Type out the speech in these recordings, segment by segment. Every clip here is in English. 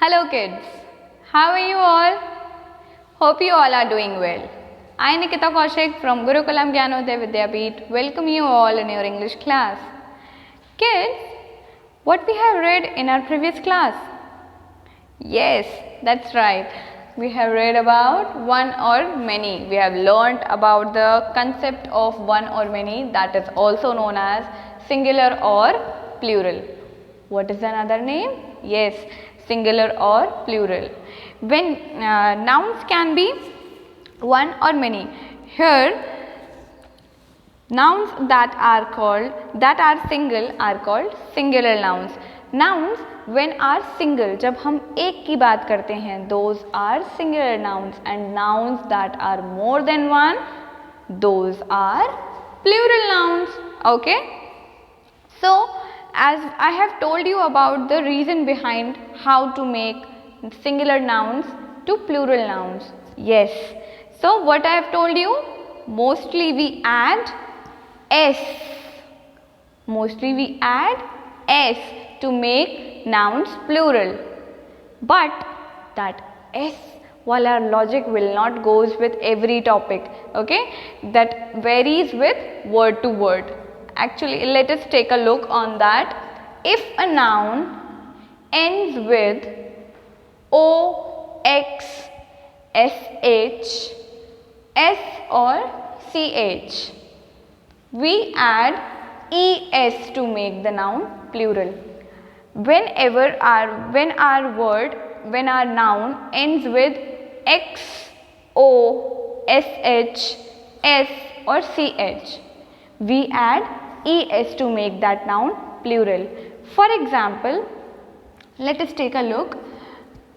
Hello kids, how are you all? Hope you all are doing well. I Nikita Kaushik from Gurukulam Gyanodaya Vidyapeeth welcome you all in your English class. Kids, what we have read in our previous class? Yes, that's right. We have read about one or many. We have learnt about the concept of one or many, that is also known as singular or plural. What is another name? Yes, singular or plural. When nouns can be one or many. Here nouns that are single are called singular nouns. Nouns when are single, जब हम एक की बात करते हैं, those are singular nouns, and nouns that are more than one, those are plural nouns. Okay, so as I have told you about the reason behind how to make singular nouns to plural nouns. Yes, so what I have told you, mostly we add s, to make nouns plural, but that s wala logic will not goes with every topic. Okay, that varies with word to word. Actually, let us take a look on that. If a noun ends with o, x, sh, s or ch, we add es to make the noun plural. When our noun ends with x, o, sh, s or ch, we add es to make that noun plural. For example, let us take a look.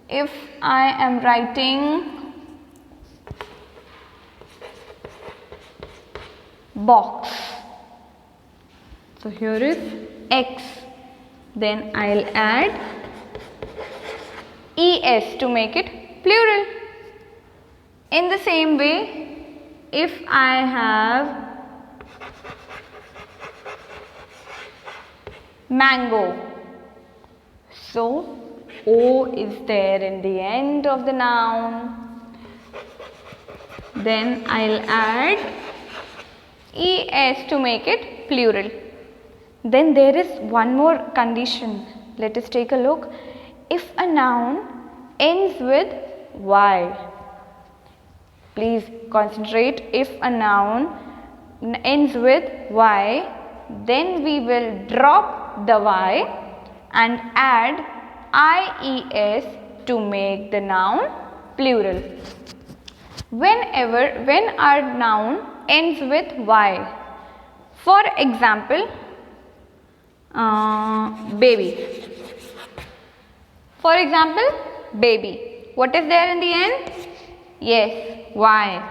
If I am writing box, so here is x, then I'll add es to make it plural. In the same way, if I have mango, so o is there in the end of the noun, then I'll add es to make it plural. Then there is one more condition. Let us take a look. If a noun ends with y, please concentrate. If a noun ends with y, then we will drop the y and add ies to make the noun plural. When our noun ends with y, for example, baby. For example, baby. What is there in the end? Yes, y.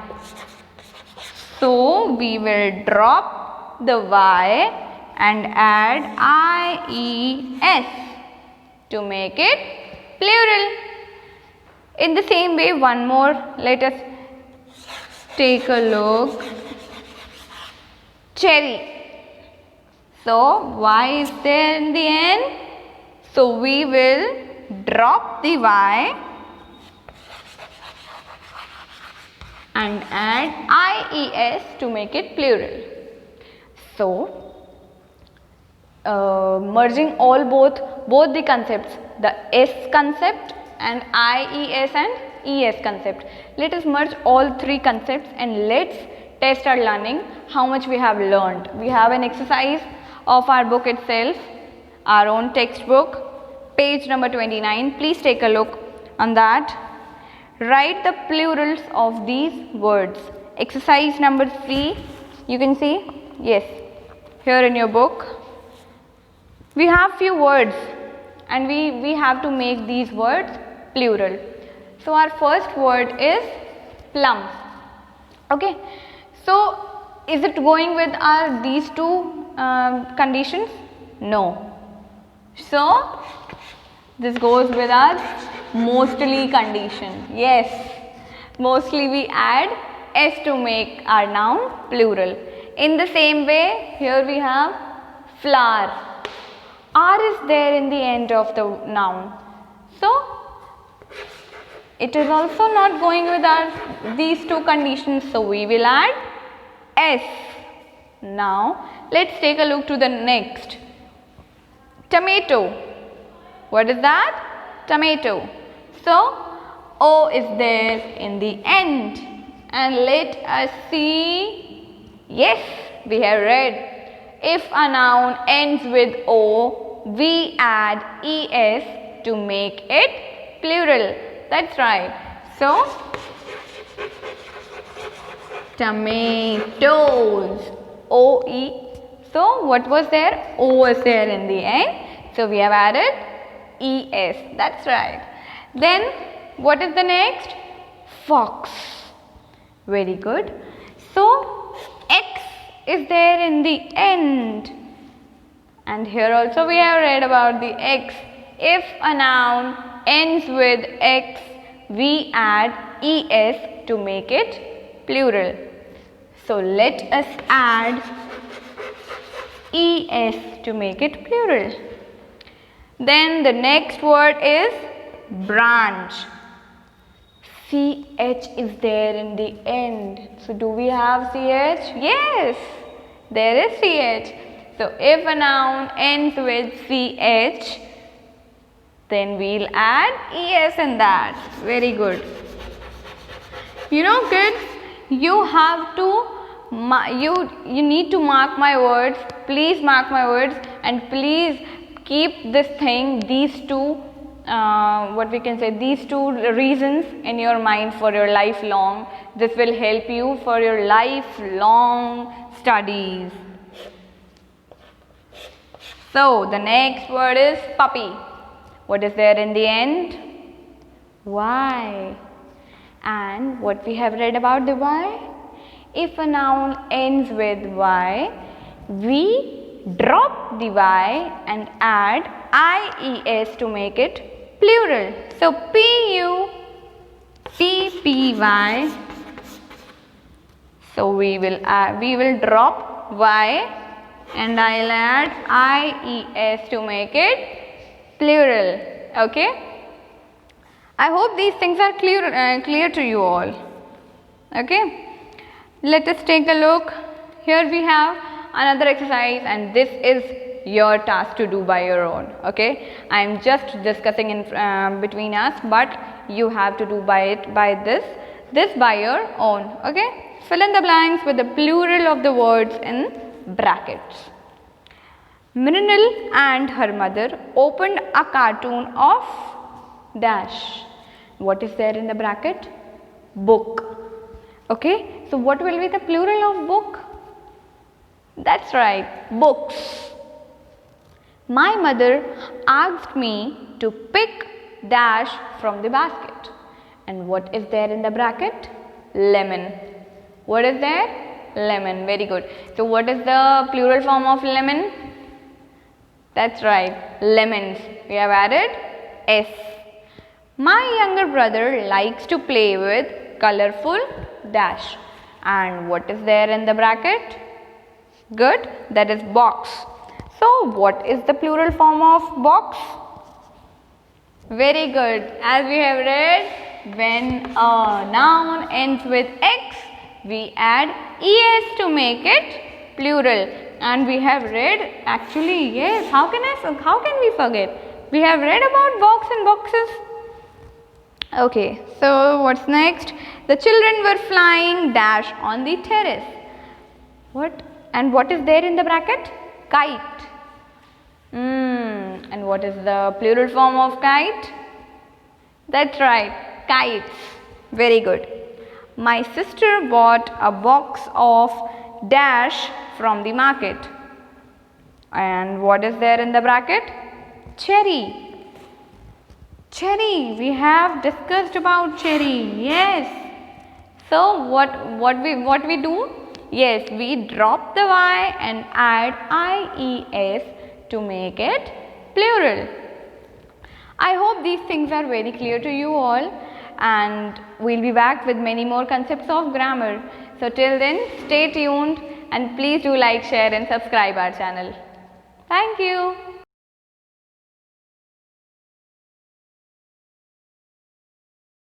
So we will drop the y and add ies to make it plural. In the same way, one more, let us take a look. Cherry. So y is there in the end, so we will drop the y and add ies to make it plural. So merging both the concepts, the s concept and ies and es concept, let us merge all three concepts and let's test our learning, how much we have learned. We have an exercise of our book itself, our own textbook, page number 29. Please take a look on that. Write the plurals of these words. Exercise number 3, you can see, yes, here in your book. We have few words and we have to make these words plural. So our first word is plum. Okay, so is it going with these two conditions? No. So this goes with our mostly condition. Yes, mostly we add s to make our noun plural. In the same way, here we have flower. R is there in the end of the noun. So it is also not going with our these two conditions, so we will add S. Now let's take a look to the next. Tomato. What is that? Tomato. So O is there in the end, and let us see. Yes, we have read. If a noun ends with O, we add ES to make it plural. That's right. So, tomatoes. O-E. So, what was there? O was there in the end. So, we have added ES. That's right. Then, what is the next? Fox. Very good. So, X is there in the end. And here also we have read about the X. If a noun ends with X, we add ES to make it plural. So let us add ES to make it plural. Then the next word is branch. CH is there in the end. So do we have CH? Yes, there is CH. So if a noun ends with CH, then we'll add ES in that. Very good. You know kids, you have to, you need to mark my words. Please mark my words and please keep this thing, these two these two reasons in your mind for your lifelong. This will help you for your lifelong studies. So the next word is puppy. What is there in the end? Y. And what we have read about the Y? If a noun ends with Y, we drop the Y and add IES to make it plural. So PUPPY. So we will drop Y and I'll add IES to make it plural. Okay. I hope these things are clear to you all. Okay. Let us take a look. Here we have another exercise, and this is your task to do by your own. Okay. I am just discussing in between us, but you have to do by this by your own. Okay. Fill in the blanks with the plural of the words in brackets. Mrinal and her mother opened a cartoon of dash. What is there in the bracket? Book. Okay. So what will be the plural of book? That's right, books. My mother asked me to pick dash from the basket. And what is there in the bracket? Lemon. What is there? Lemon. Very good. So what is the plural form of lemon? That's right, lemons. We have added S. My younger brother likes to play with colorful dash. And what is there in the bracket? Good, that is box. So what is the plural form of box? Very good. As we have read, when a noun ends with X, we add ES to make it plural. And we have read, actually, yes, how can we forget? We have read about box and boxes. Okay, so what's next? The children were flying dash on the terrace. What? And what is there in the bracket? Kite. And what is the plural form of kite? That's right, kites. Very good. My sister bought a box of dash from the market. And what is there in the bracket? Cherry. Cherry. We have discussed about cherry. Yes. So what we do? Yes, we drop the Y and add IES to make it plural. I hope these things are very clear to you all, and we'll be back with many more concepts of grammar. So till then, stay tuned and please do like, share and subscribe our channel. Thank you.